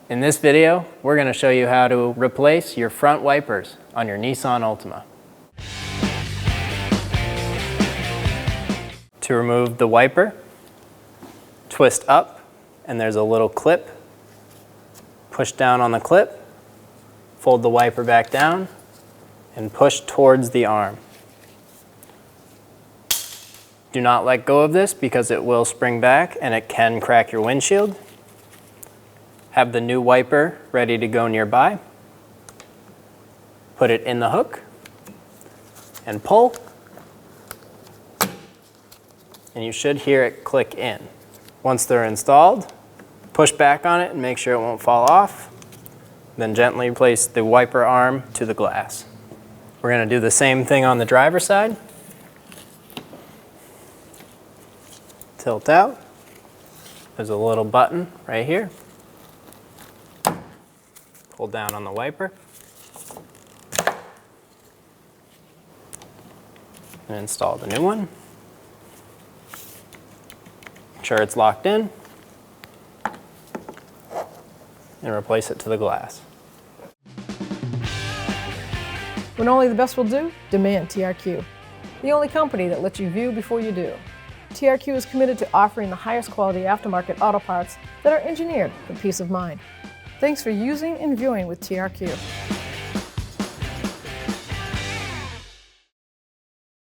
In this video, we're going to show you how to replace your front wipers on your Nissan Altima. To remove the wiper, twist up and there's a little clip. Push down on the clip, fold the wiper back down, and push towards the arm. Do not let go of this because it will spring back and it can crack your windshield. Have the new wiper ready to go nearby. Put it in the hook and pull, and you should hear it click in. Once they're installed, push back on it and make sure it won't fall off. Then gently place the wiper arm to the glass. We're going to do the same thing on the driver's side. Tilt out. There's a little button right here. Pull down on the wiper. And install the new one. Make sure it's locked in. And replace it to the glass. When only the best will do, demand TRQ. The only company that lets you view before you do. TRQ is committed to offering the highest quality aftermarket auto parts that are engineered for peace of mind. Thanks for using and viewing with TRQ.